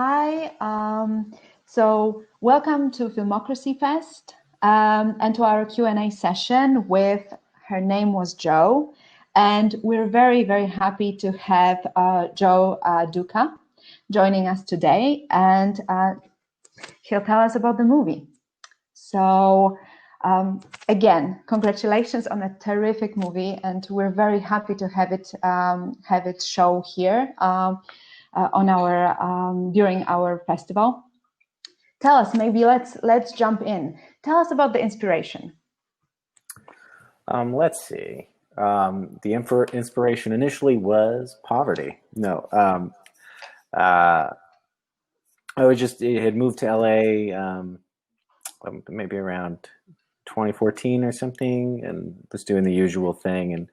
Hi. So welcome to Filmocracy Fest and to our Q&A session with Her Name Was Joe. And we're very, very happy to have Joe Duca joining us today. And he'll tell us about the movie. So again, congratulations on a terrific movie. And we're very happy to have it show here. On our during our festival. Tell us, maybe let's jump in. Tell us about the inspiration. Let's see. The inspiration initially was poverty. No, I had moved to LA maybe around 2014 or something, and was doing the usual thing, and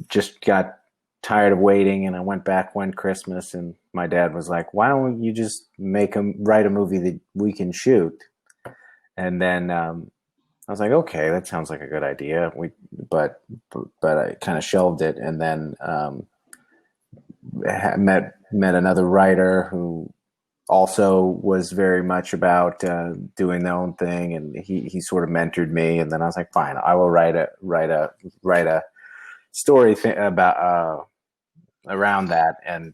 just got tired of waiting, and I went back one Christmas, and my dad was like, "Why don't you just write a movie that we can shoot?" And then I was like, "Okay, that sounds like a good idea." But I kind of shelved it, and then met another writer who also was very much about doing their own thing, and he sort of mentored me, and then I was like, "Fine, I will write a story about around that," and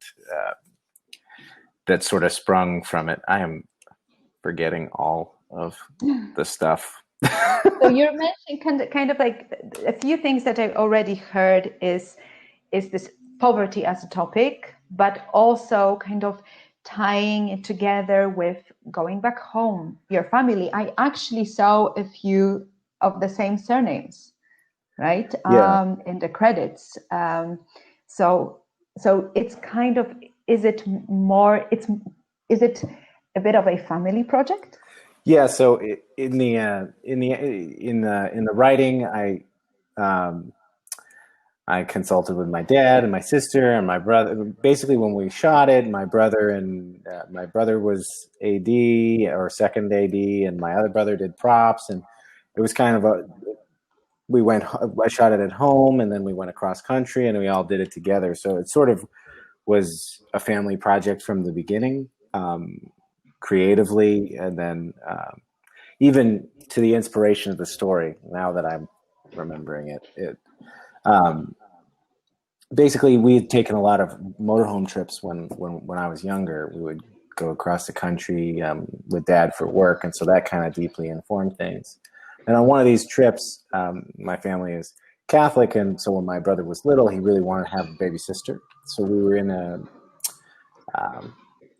that sort of sprung from it. I am forgetting all of the stuff. So you're mentioning kind of like a few things that I already heard is this poverty as a topic, but also kind of tying it together with going back home, your family. I actually saw a few of the same surnames, right? Yeah. In the credits. So it's kind of, is it a bit of a family project? Yeah. So in the writing, I consulted with my dad and my sister and my brother. Basically, when we shot it, my brother was AD or second AD, and my other brother did props, and it was kind of I shot it at home, and then we went across country, and we all did it together. So it sort of was a family project from the beginning, creatively, and then even to the inspiration of the story. Now that I'm remembering it, basically we had taken a lot of motorhome trips when I was younger. We would go across the country with Dad for work, and so that kind of deeply informed things. And on one of these trips, my family is Catholic, and so when my brother was little, he really wanted to have a baby sister. So we were in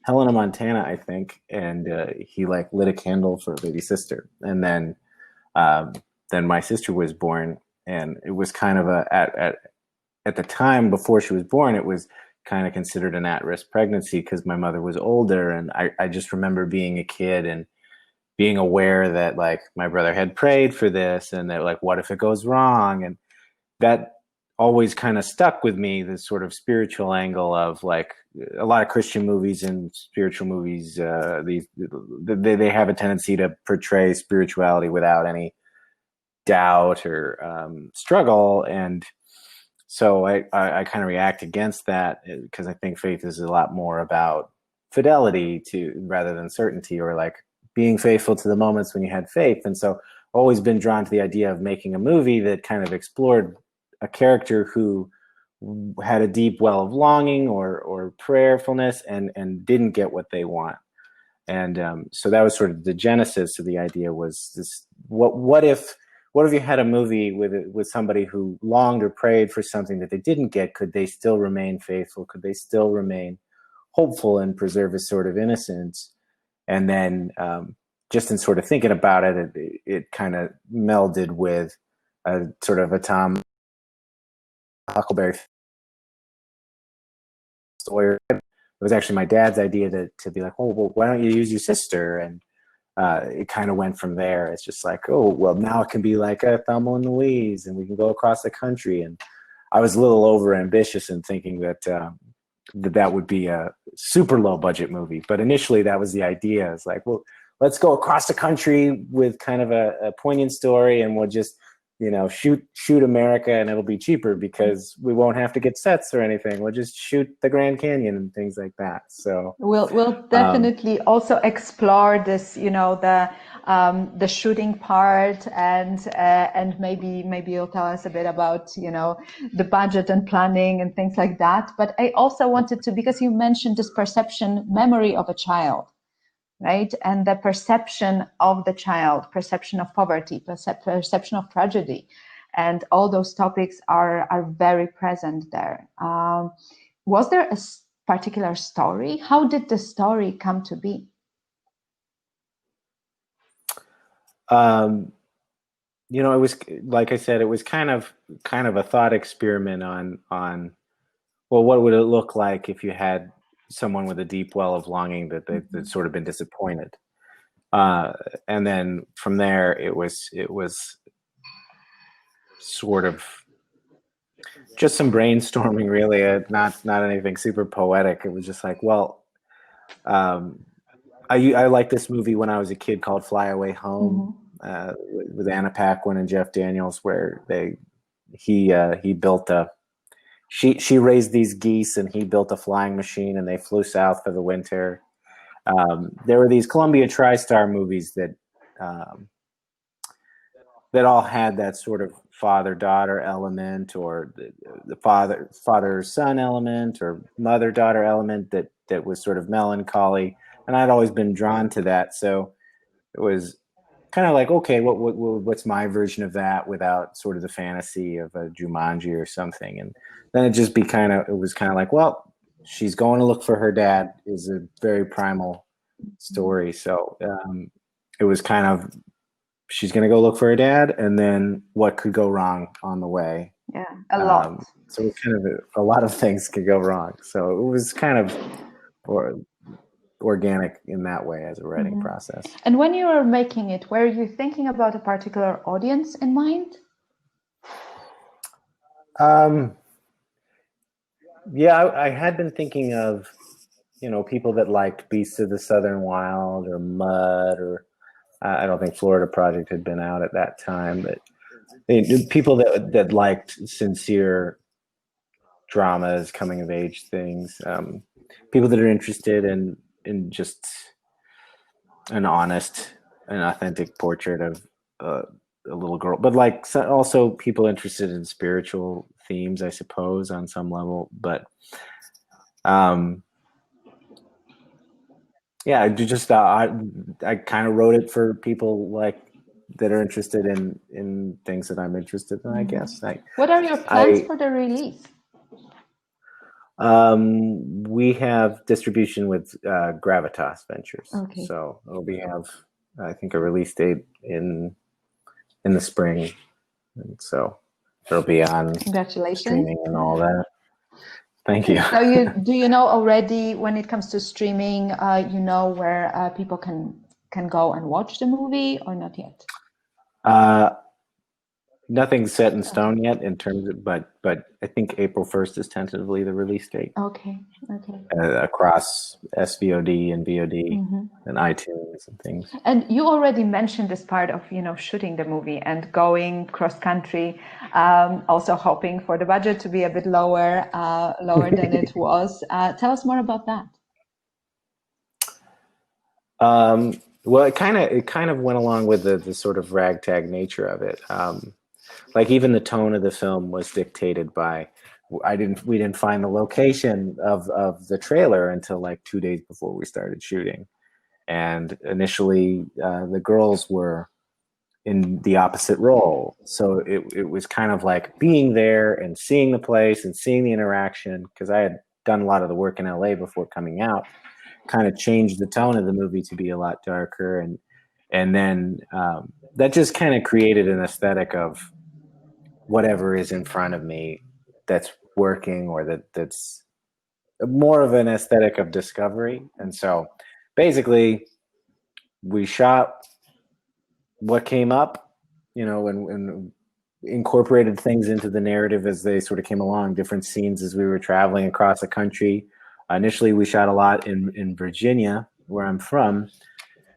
Helena, Montana, I think, and he lit a candle for a baby sister. And then my sister was born, and it was kind of at the time before she was born, it was kind of considered an at-risk pregnancy because my mother was older, and I just remember being a kid and being aware that my brother had prayed for this, and that what if it goes wrong? And that always kind of stuck with me, this sort of spiritual angle of a lot of Christian movies and spiritual movies. They have a tendency to portray spirituality without any doubt or struggle. And so I kind of react against that because I think faith is a lot more about fidelity rather than certainty, or being faithful to the moments when you had faith. And so I've always been drawn to the idea of making a movie that kind of explored a character who had a deep well of longing or prayerfulness and didn't get what they want. And so that was sort of the genesis of the idea, was this: what if you had a movie with somebody who longed or prayed for something that they didn't get? Could they still remain faithful? Could they still remain hopeful and preserve a sort of innocence? And then just in sort of thinking about it, it kind of melded with a sort of a Tom Huckleberry Sawyer. It was actually my dad's idea to be like, "Oh, well, why don't you use your sister?" And it kind of went from there. It's just oh, well, now it can be like a Thelma and Louise, and we can go across the country. And I was a little over ambitious in thinking that that would be a super low budget movie. But initially that was the idea. It's well, let's go across the country with kind of a poignant story, and we'll just, shoot America and it'll be cheaper because we won't have to get sets or anything. We'll just shoot the Grand Canyon and things like that. So we'll definitely also explore this, the shooting part, and maybe you'll tell us a bit about the budget and planning and things like that. But I also wanted to, because you mentioned this memory of a child, right? And the perception of the child, perception of poverty, perception of tragedy, and all those topics are very present there. Was there a particular story? How did the story come to be? It was, like I said, it was kind of a thought experiment on well, what would it look like if you had someone with a deep well of longing that's sort of been disappointed. And then from there, it was sort of just some brainstorming, really, not anything super poetic. It was just like, well, I like this movie when I was a kid called Fly Away Home, with Anna Paquin and Jeff Daniels, where he built she raised these geese and he built a flying machine and they flew south for the winter. There were these Columbia TriStar movies that all had that sort of father-daughter element, or the father-son element, or mother-daughter element that was sort of melancholy. And I'd always been drawn to that. So it was kind of like, okay, what's my version of that without sort of the fantasy of a Jumanji or something? And then it was kind of like, well, she's going to look for her dad is a very primal story. So it was kind of, she's going to go look for her dad, and then what could go wrong on the way? Yeah, a lot. So it's kind of a lot of things could go wrong. So it was kind of organic in that way as a writing process. And when you were making it, were you thinking about a particular audience in mind? Yeah, I had been thinking of, people that liked Beasts of the Southern Wild or Mud, or I don't think Florida Project had been out at that time, but people that liked sincere dramas, coming of age things, people that are interested in just an honest and authentic portrait of a little girl, but also people interested in spiritual themes, I suppose, on some level. But yeah, I kind of wrote it for people that are interested in things that I'm interested in, I guess. What are your plans for the release? We have distribution with Gravitas Ventures. Okay. So we have, I think, a release date in the spring, and so it'll be on streaming and all that. Thank you. So do you know already, when it comes to streaming, where people can go and watch the movie, or not yet? Nothing's set in stone yet in terms of, but I think April 1st is tentatively the release date. Okay. Across SVOD and VOD and iTunes and things. And you already mentioned this part of, shooting the movie and going cross country, also hoping for the budget to be a bit lower than it was. Tell us more about that. Well, it kind of went along with the sort of ragtag nature of it. Even the tone of the film was dictated by, we didn't find the location of the trailer until 2 days before we started shooting. And initially the girls were in the opposite role. So it was kind of like being there and seeing the place and seeing the interaction, because I had done a lot of the work in LA before coming out, kind of changed the tone of the movie to be a lot darker. And then that just kind of created an aesthetic of whatever is in front of me that's working, or that's more of an aesthetic of discovery. And so basically we shot what came up, and incorporated things into the narrative as they sort of came along, different scenes as we were traveling across the country. Initially we shot a lot in Virginia, where I'm from,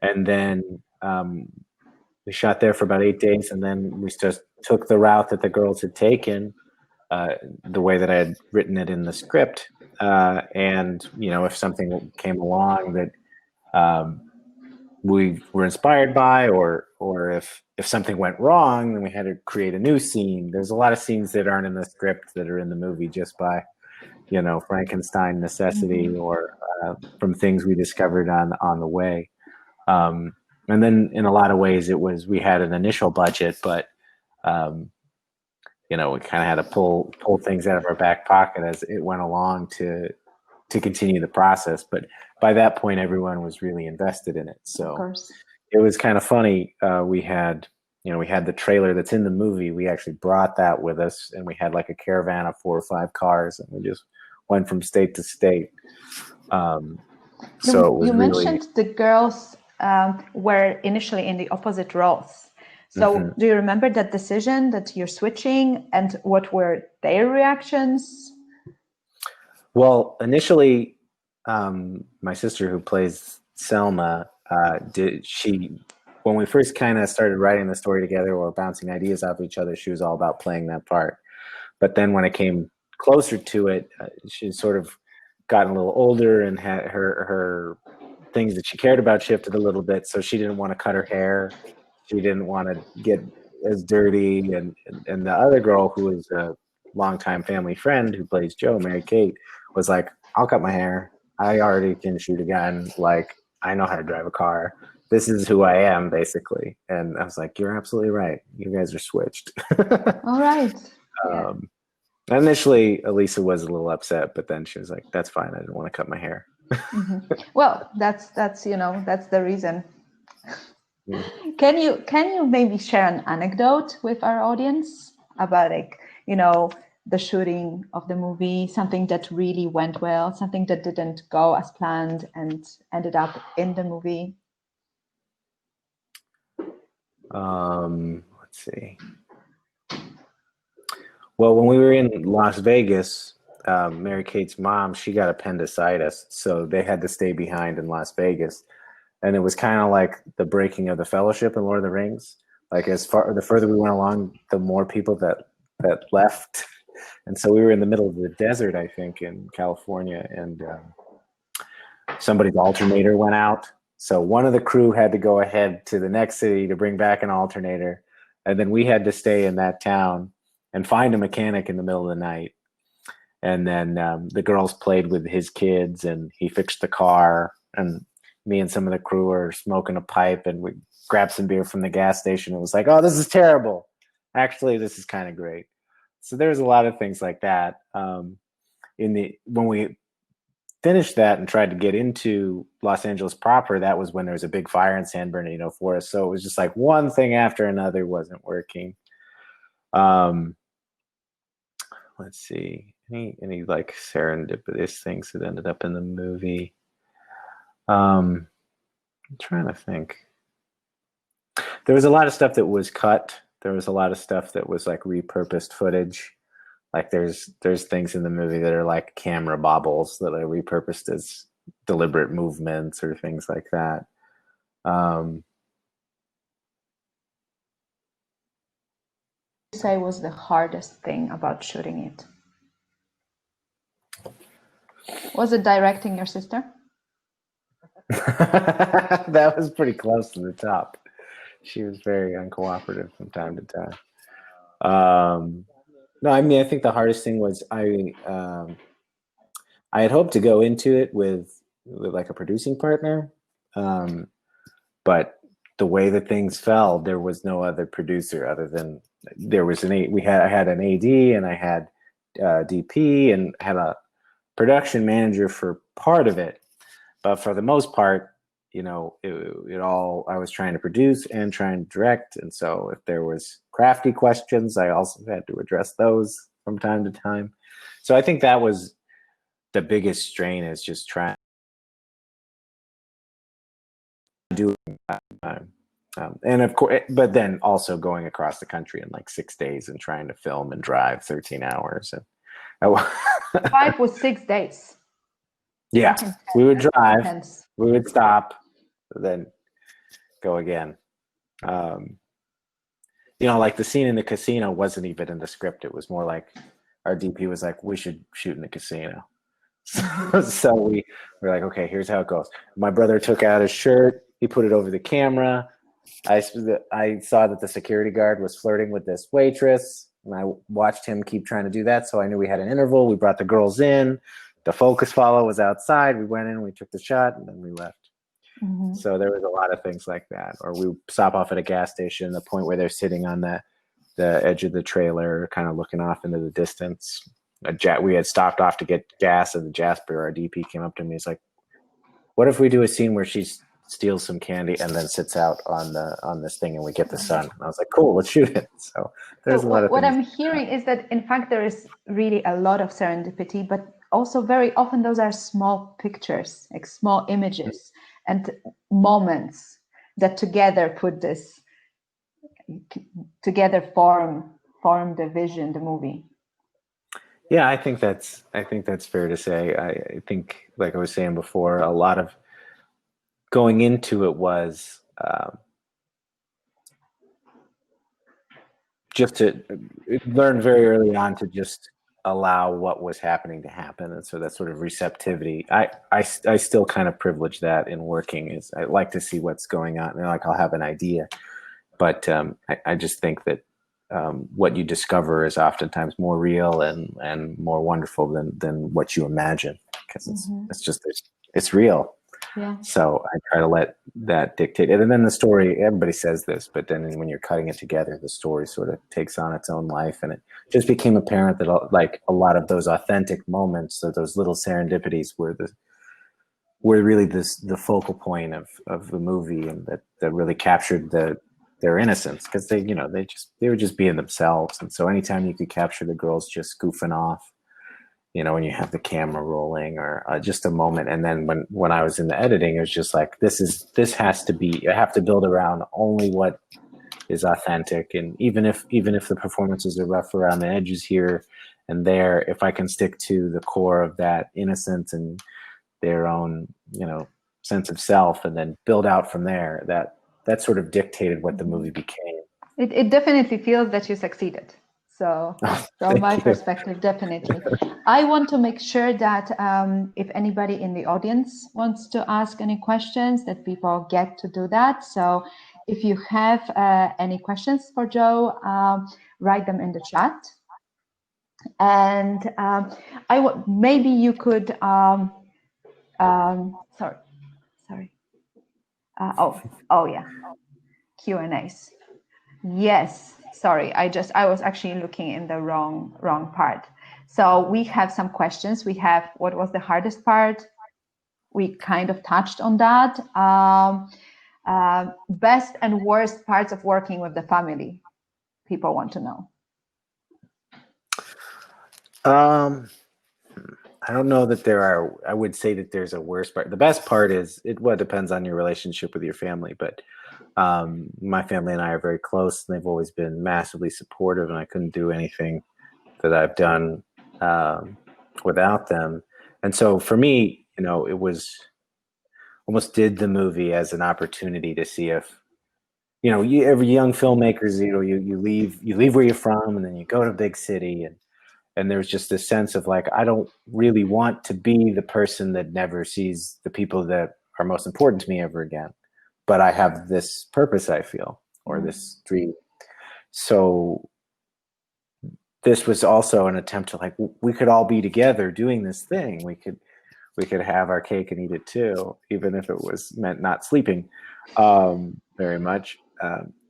and then we shot there for about 8 days, and then we just took the route that the girls had taken, the way that I had written it in the script. And, if something came along that we were inspired by, or if something went wrong, then we had to create a new scene. There's a lot of scenes that aren't in the script that are in the movie just by, Frankenstein necessity, or from things we discovered on the way. And then in a lot of ways we had an initial budget, but we kind of had to pull things out of our back pocket as it went along to continue the process. But by that point, everyone was really invested in it. So it was kind of funny. We had the trailer that's in the movie. We actually brought that with us, and we had like a caravan of 4 or 5 cars, and we just went from state to state. So it was you mentioned the girls were initially in the opposite roles. So do you remember that decision that you're switching, and what were their reactions? Well, initially, my sister, who plays Selma, when we first kind of started writing the story together or bouncing ideas off each other, she was all about playing that part. But then when it came closer to it, she sort of gotten a little older and had her things that she cared about shifted a little bit. So she didn't want to cut her hair. She didn't want to get as dirty. And the other girl, who was a longtime family friend who plays Jo, Mary Kate, was like, I'll cut my hair. I already can shoot a gun. Like, I know how to drive a car. This is who I am, basically. And I was like, you're absolutely right. You guys are switched. All right. Initially, Elisa was a little upset, but then she was like, that's fine. I didn't want to cut my hair. Well, that's the reason. Yeah. Can you maybe share an anecdote with our audience about the shooting of the movie, something that really went well, something that didn't go as planned and ended up in the movie? Let's see. Well, when we were in Las Vegas, Mary Kate's mom, she got appendicitis, so they had to stay behind in Las Vegas. And it was kind of like the breaking of the Fellowship in Lord of the Rings. Like the further we went along, the more people that left. And so we were in the middle of the desert, I think, in California, and somebody's alternator went out. So one of the crew had to go ahead to the next city to bring back an alternator. And then we had to stay in that town and find a mechanic in the middle of the night. And then the girls played with his kids, and he fixed the car. And me and some of the crew were smoking a pipe, and we grabbed some beer from the gas station. It was like, oh, this is terrible. Actually, this is kind of great. So there's a lot of things like that. When we finished that and tried to get into Los Angeles proper, that was when there was a big fire in San Bernardino for us. So it was just like one thing after another wasn't working. Let's see, any like serendipitous things that ended up in the movie. I'm trying to think. There was a lot of stuff that was cut. There was a lot of stuff that was like repurposed footage. Like there's things in the movie that are like camera bobbles that are repurposed as deliberate movements or things like that. Say was the hardest thing about shooting it? Was it directing your sister? That was pretty close to the top. She was very uncooperative from time to time. No, I mean, I think the hardest thing was I had hoped to go into it with like a producing partner, but the way that things fell, there was no other producer other than there was I had an AD, and I had DP, and had a production manager for part of it, but for the most part, it all, I was trying to produce and trying to direct. And so if there was crafty questions, I also had to address those from time to time. So I think that was the biggest strain, is just trying to do it. And of course, but then also going across the country in like 6 days and trying to film and drive 13 hours. And 5 was 6 days. Yeah, we would drive, we would stop, then go again. like the scene in the casino wasn't even in the script. It was more like our DP was like, we should shoot in the casino. So we were like, okay, here's how it goes. My brother took out his shirt. He put it over the camera. I saw that the security guard was flirting with this waitress, and I watched him keep trying to do that. So I knew we had an interval. We brought the girls in. The focus follow was outside. We went in, we took the shot, and then we left. Mm-hmm. So there was a lot of things like that. Or we stop off at a gas station, the point where they're sitting on the edge of the trailer, kind of looking off into the distance. We had stopped off to get gas, and Jasper, our DP, came up to me. He's like, "What if we do a scene where she steals some candy and then sits out on this thing, and we get the sun?" And I was like, "Cool, let's shoot it." So there's a lot of things. What I'm hearing is that, in fact, there is really a lot of serendipity, but also very often those are small pictures, like small images and moments that together form the vision, the movie. Yeah, I think that's fair to say. I think, like I was saying before, a lot of going into it was just to learn very early on to just allow what was happening to happen, and so that sort of receptivity. I still kind of privilege that in working. Is I like to see what's going on, and like I'll have an idea, but I just think that what you discover is oftentimes more real and more wonderful than what you imagine, because it's real. Yeah. So I try to let that dictate it. And then the story, everybody says this, but then when you're cutting it together, the story sort of takes on its own life. And it just became apparent that like a lot of those authentic moments, so those little serendipities were really the focal point of the movie, and that really captured their innocence, because they were just being themselves. And so anytime you could capture the girls just goofing off, when you have the camera rolling, or just a moment. And then when I was in the editing, it was just like, this has to be, I have to build around only what is authentic. And even if the performances are rough around the edges here and there, if I can stick to the core of that innocence and their own, sense of self, and then build out from there, that sort of dictated what the movie became. It definitely feels that you succeeded. So from my perspective, definitely. I want to make sure that if anybody in the audience wants to ask any questions, that people get to do that. So if you have any questions for Joe, write them in the chat. And maybe you could, sorry. Yeah, Q&As. Yes. Sorry, I was actually looking in the wrong part. So we have some questions. We have, what was the hardest part? We kind of touched on that. Best and worst parts of working with the family. People want to know. I don't know that there are. I would say that there's a worst part. The best part is it depends on your relationship with your family, but my family and I are very close, and they've always been massively supportive, and I couldn't do anything that I've done without them. And so for me, it was almost did the movie as an opportunity to see if, every young filmmakers, you leave where you're from, and then you go to a big city, and there's just this sense of like, I don't really want to be the person that never sees the people that are most important to me ever again. But I have this purpose, I feel, or this dream. So this was also an attempt to, like, we could all be together doing this thing. We could have our cake and eat it too, even if it meant not sleeping very much.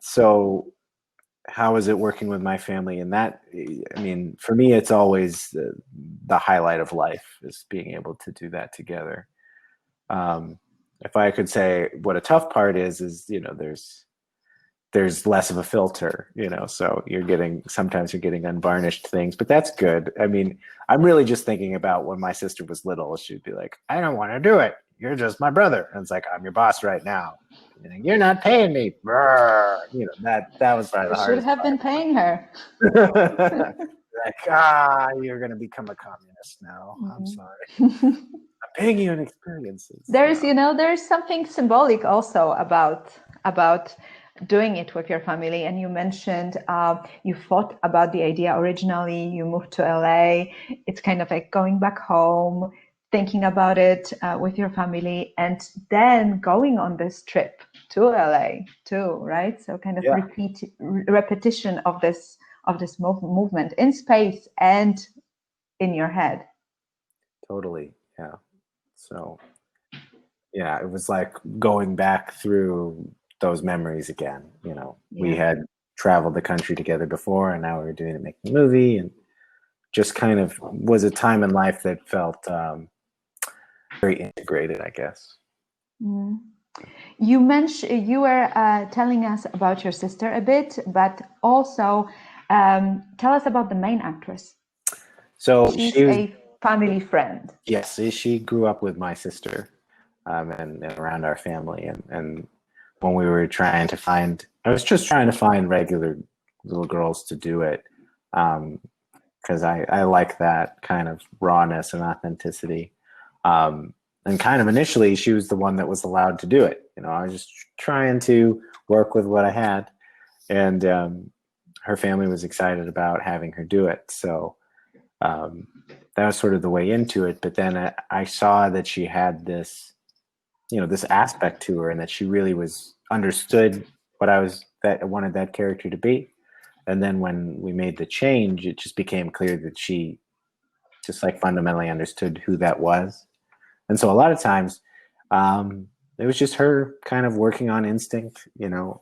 So how is it working with my family? And that, I mean, for me, it's always the highlight of life, is being able to do that together. If I could say what a tough part is, there's less of a filter, so sometimes you're getting unvarnished things, but that's good. I mean, I'm really just thinking about when my sister was little, she'd be like, I don't want to do it. You're just my brother. And it's like, I'm your boss right now. You're not paying me. That was probably the hardest. You should have been paying her. Like, you're going to become a communist now. I'm sorry. I'm paying you in experiences. There's something symbolic also about doing it with your family. And you mentioned you thought about the idea originally, you moved to LA. It's kind of like going back home, thinking about it with your family, and then going on this trip to LA too, right? So kind of Yeah. repetition of this movement in space and in your head. Totally. Yeah. So yeah, it was like going back through those memories again. You know, we had traveled the country together before, and now we were doing it, making a movie, and just kind of was a time in life that felt very integrated, I guess. Mm. You mentioned you were telling us about your sister a bit, but also tell us about the main actress. So she's a family friend. Yes, she grew up with my sister, and around our family, and when we were trying to find, I was just trying to find regular little girls to do it, because I like that kind of rawness and authenticity. And kind of initially, she was the one that was allowed to do it. You know, I was just trying to work with what I had, and her family was excited about having her do it. So that was sort of the way into it. But then I saw that she had this, you know, this aspect to her, and that she really was understood what I wanted that character to be. And then when we made the change, it just became clear that she just like fundamentally understood who that was. And so a lot of times, it was just her kind of working on instinct, you know.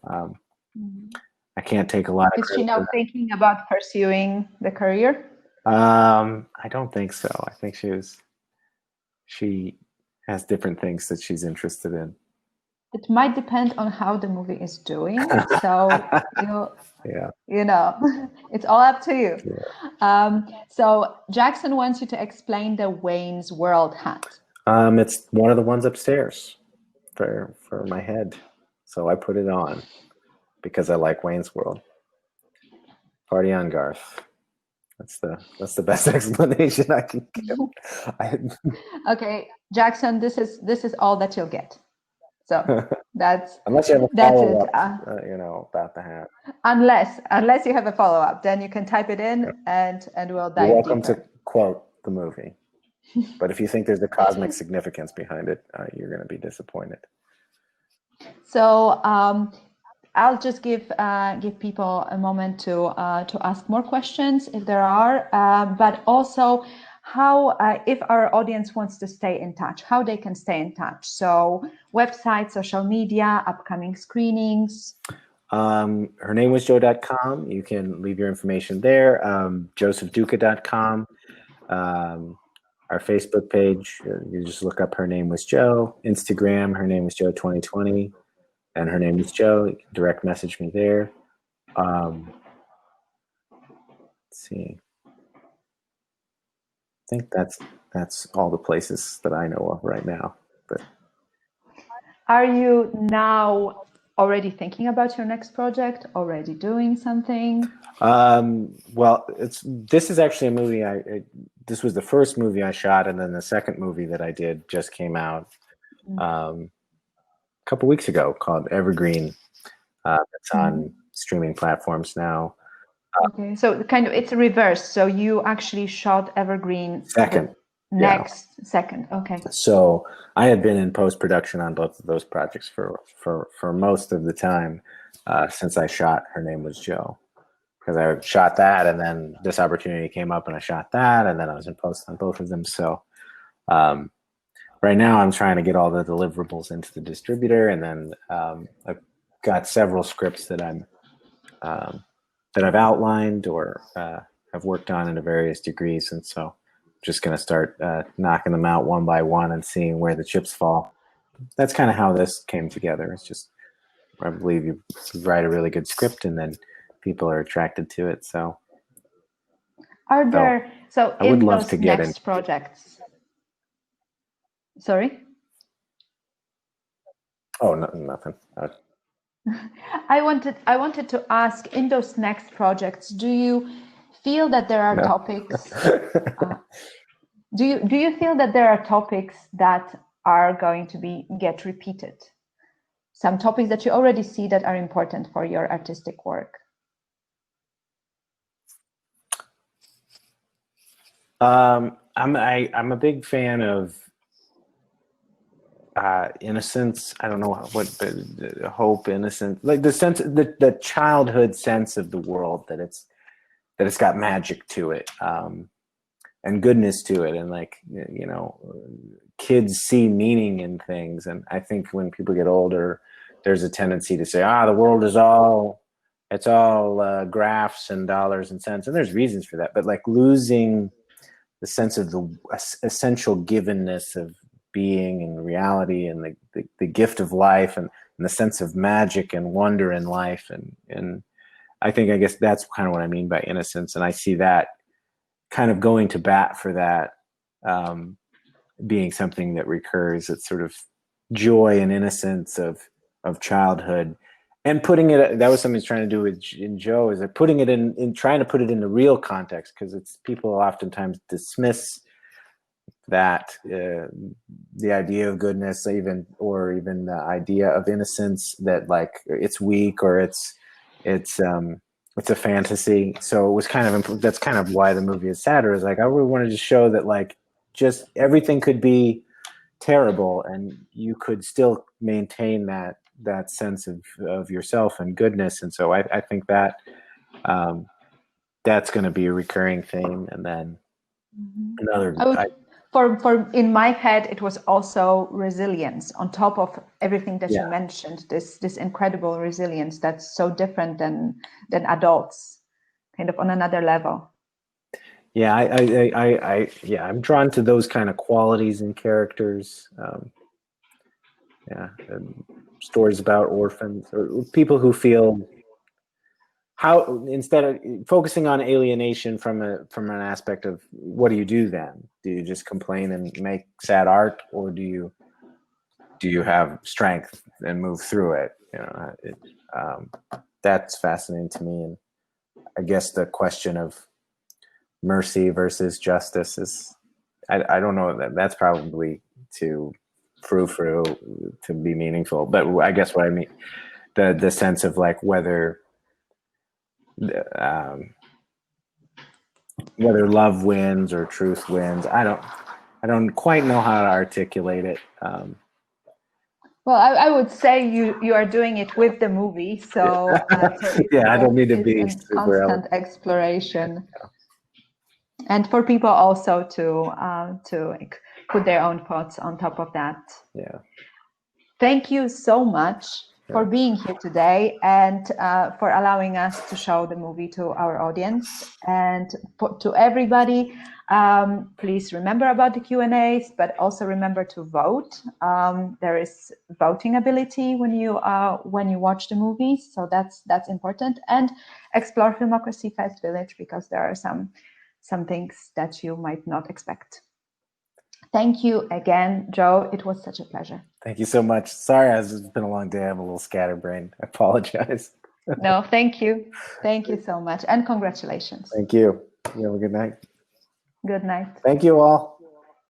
I can't take a lot of credit. Is she now for thinking about pursuing the career? I don't think so. I think she has different things that she's interested in. It might depend on how the movie is doing. So you know, it's all up to you. Yeah. So Jackson wants you to explain the Wayne's World hat. It's one of the ones upstairs for my head. So I put it on because I like Wayne's World. Party on, Garth. That's the best explanation I can give. Okay, Jackson, this is all that you'll get. So that's unless you have a follow-up, you know, about the hat. Unless you have a follow-up, then you can type it in and we'll dive You're welcome deeper. to quote the movie. But if you think there's a cosmic significance behind it, you're going to be disappointed. So I'll just give people a moment to ask more questions if there are, but also how, if our audience wants to stay in touch, how they can stay in touch. So website, social media, upcoming screenings. Her name was Joe.com. You can leave your information there. JosephDuca.com. Our Facebook page, you just look up Her Name Was Joe. Instagram, Her Name Was Joe 2020. And Her Name Was Joe. You can direct message me there. Let's see. I think that's all the places that I know of right now. But are you now already thinking about your next project? Already doing something? Well, this is actually a movie this was the first movie I shot, and then the second movie that I did just came out a couple weeks ago, called Evergreen. It's on streaming platforms now. Okay, so kind of it's a reverse. So you actually shot Evergreen second. Second. Okay. So I had been in post-production on both of those projects for most of the time since I shot Her Name Was Joe, because I shot that, and then this opportunity came up, and I shot that, and then I was in post on both of them. So right now I'm trying to get all the deliverables into the distributor, and then I've got several scripts that I've outlined or have worked on in various degrees, and so just going to start knocking them out one by one and seeing where the chips fall. That's kind of how this came together. It's just, I believe you write a really good script and then people are attracted to it. So are there, so I would in love those to get next projects, sorry? Oh, no, nothing. I wanted to ask, in those next projects, do you feel that there are topics? Do you feel that there are topics that are going to get repeated? some topics that you already see that are important for your artistic work? I'm a big fan of innocence. I don't know what, but hope, innocence, like the sense, the childhood sense of the world, that it's got magic to it, and goodness to it, and like, you know, kids see meaning in things. And I think when people get older, there's a tendency to say, the world is all graphs and dollars and cents, and there's reasons for that, but like losing the sense of the essential givenness of being and reality, and the gift of life, and the sense of magic and wonder in life. And I guess that's kind of what I mean by innocence. And I see that kind of going to bat for that, being something that recurs. It's sort of joy and innocence of childhood, and putting it, that was something he's trying to do in Joe, is that putting it in trying to put it in the real context, because it's, people oftentimes dismiss that, the idea of goodness, or even the idea of innocence, that like it's weak, or it's a fantasy. So it was that's kind of why the movie is sadder, is like, I really wanted to show that like just everything could be terrible and you could still maintain that sense of yourself and goodness. And so I think that that's going to be a recurring theme. And then another, for in my head, it was also resilience on top of everything that you mentioned, this incredible resilience that's so different than adults, kind of on another level. Yeah, I'm drawn to those kind of qualities in characters. And stories about orphans, or people who feel, how, instead of focusing on alienation from an aspect of, what do you do then? Do you just complain and make sad art, or do you have strength and move through it? You know, that's fascinating to me. And I guess the question of mercy versus justice is, I don't know, that's probably too frou-frou to be meaningful, but I guess what I mean, the sense of like whether love wins or truth wins. I don't quite know how to articulate it. Well, I would say you are doing it with the movie, so I don't need to be a constant exploration, and for people also to like put their own thoughts on top of that. Yeah. Thank you so much for being here today, and for allowing us to show the movie to our audience. And to everybody, please remember about the Q&As, but also remember to vote. There is voting ability when you watch the movie, so that's important. And explore Filmocracy Fest Village, because there are some things that you might not expect. Thank you again, Joe. It was such a pleasure. Thank you so much. Sorry, it's been a long day. I'm a little scatterbrained. I apologize. No, thank you. Thank you so much. And congratulations. Thank you. You have a good night. Good night. Thank you all.